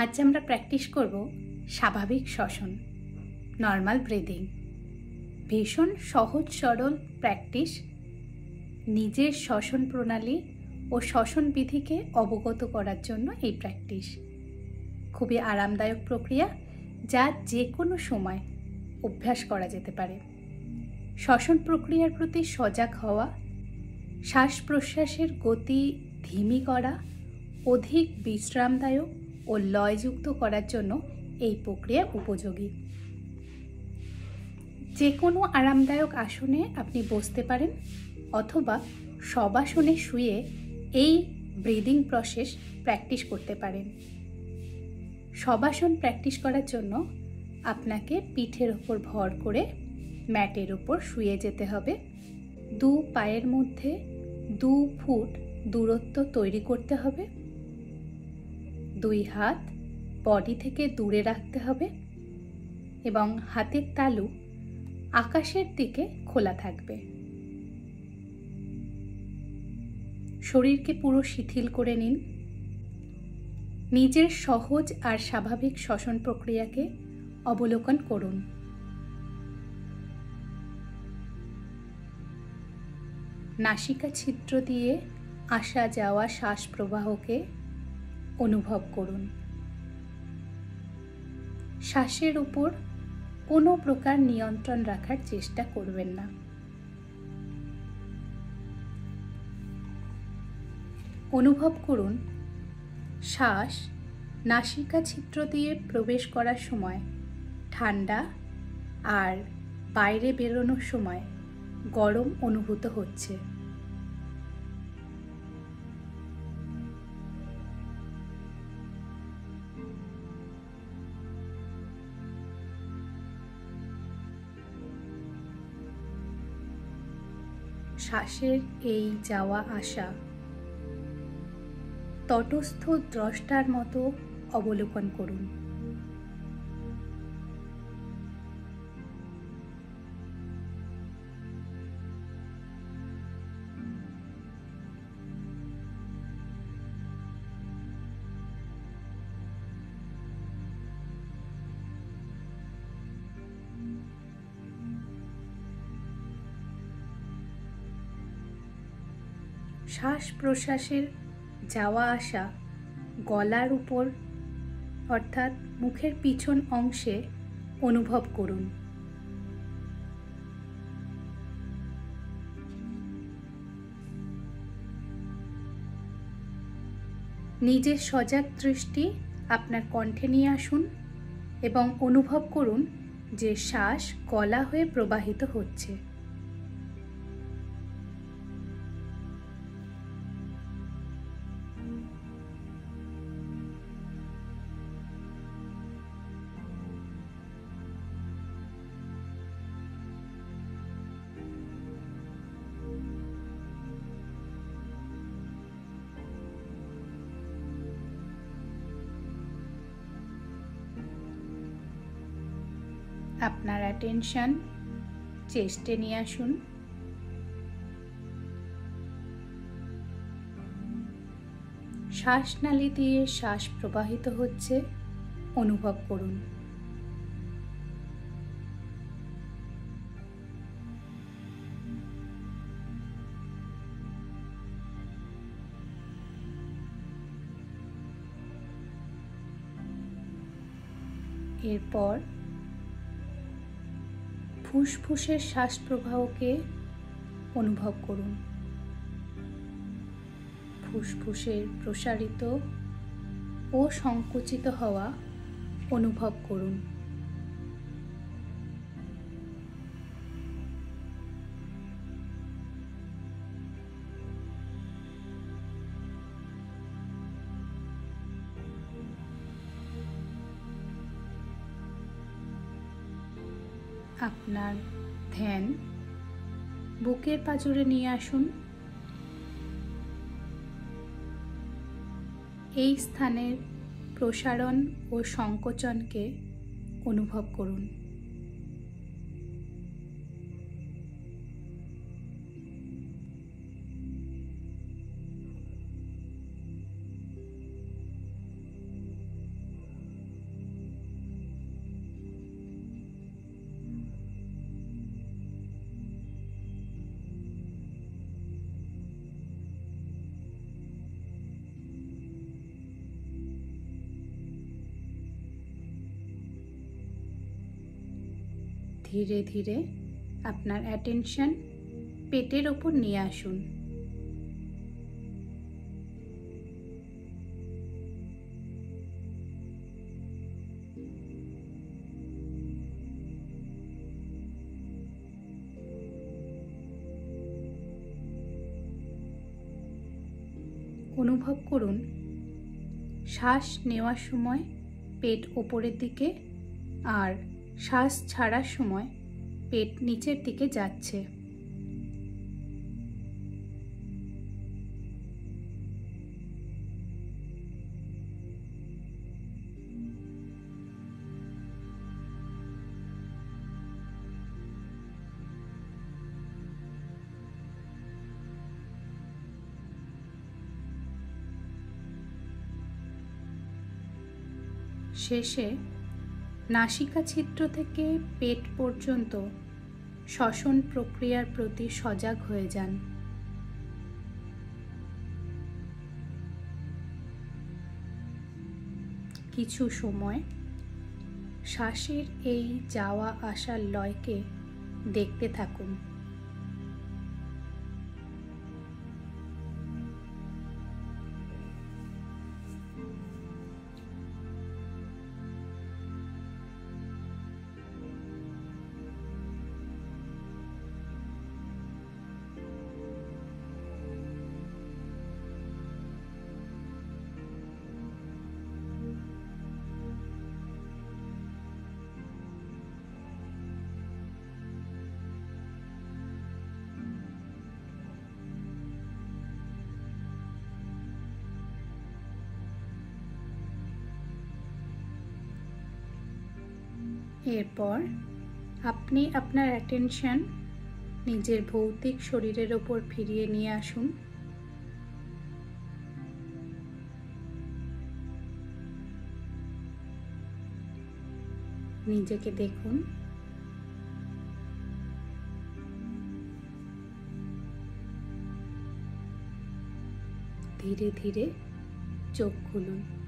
আজ আমরা প্র্যাকটিস করব স্বাভাবিক শ্বসন, নর্মাল ব্রিদিং। ভীষণ সহজ সরল প্র্যাকটিস। নিজের শ্বসন প্রণালী ও শ্বসন বিধিকে অবগত করার জন্য এই প্র্যাকটিস খুবই আরামদায়ক প্রক্রিয়া, যা যে কোনো সময় অভ্যাস করা যেতে পারে। শ্বসন প্রক্রিয়ার প্রতি সজাগ হওয়া, শ্বাস প্রশ্বাসের গতি ধিমি করা, অধিক বিশ্রামদায়ক ও লয়যুক্ত করার জন্য এই প্রক্রিয়া উপযোগী। যে কোনো আরামদায়ক আসনে আপনি বসতে পারেন অথবা শবাসনে শুয়ে এই ব্রিদিং প্রসেস প্র্যাকটিস করতে পারেন। শবাসন প্র্যাকটিস করার জন্য আপনাকে পিঠের ওপর ভর করে ম্যাটের ওপর শুয়ে যেতে হবে। দু পায়ের মধ্যে 2 ফুট দূরত্ব তৈরি করতে হবে। 2 হাত বডি থেকে দূরে রাখতে হবে এবং হাতের তালু আকাশের দিকে খোলা থাকবে। শরীরকে পুরো শিথিল করে নিন। নিজের সহজ আর স্বাভাবিক শ্বসন প্রক্রিয়াকে অবলোকন করুন। নাসিকা ছিদ্র দিয়ে আসা যাওয়া শ্বাস প্রবাহকে অনুভব করুন। শ্বাসের উপর কোনো প্রকার নিয়ন্ত্রণ রাখার চেষ্টা করবেন না। অনুভব করুন শ্বাস নাসিকা ছিদ্র দিয়ে প্রবেশ করার সময় ঠান্ডা আর বাইরে বেরোনোর সময় গরম অনুভূত হচ্ছে। শ্বাসের এই যাওয়া আসা তটস্থ দ্রষ্টার মতো অবলোকন করুন। শ্বাস প্রশ্বাসের যাওয়া আসা গলার উপর অর্থাৎ মুখের পিছন অংশে অনুভব করুন। নিজের সজাগ দৃষ্টি আপনার কণ্ঠে নিয়ে আসুন এবং অনুভব করুন যে শ্বাস গলা হয়ে প্রবাহিত হচ্ছে। আপনার অ্যাটেনশন চেস্টে নিয়ে আসুন। শ্বাসনালী দিয়ে শ্বাস প্রবাহিত হচ্ছে অনুভব করুন। এরপর ফুসফুসের শ্বাস প্রবাহকে অনুভব করুন। ফুসফুসের প্রসারিত ও সংকুচিত হওয়া অনুভব করুন। আপনার ধ্যান বুকের পাঁজরে নিয়ে আসুন। এই স্থানের প্রসারণ ও সংকোচনকে অনুভব করুন। ধীরে ধীরে আপনার অ্যাটেনশন পেটের ওপর নিয়ে আসুন। অনুভব করুন শ্বাস নেওয়ার সময় পেট ওপরের দিকে আর শ্বাস ছাড়ার সময় পেট নিচের দিকে যাচ্ছে। শেষে নাসিকা ছিদ্র থেকে পেট পর্যন্ত শ্বসন প্রক্রিয়ার প্রতি সজাগ হয়ে যান। কিছু সময় শ্বাসের এই যাওয়া আসার লয়কে দেখতে থাকুন। এরপর আপনি আপনার অ্যাটেনশন নিজের ভৌতিক শরীরের ওপর ফিরিয়ে নিয়ে আসুন। নিজেকে দেখুন। ধীরে ধীরে চোখ খুলুন।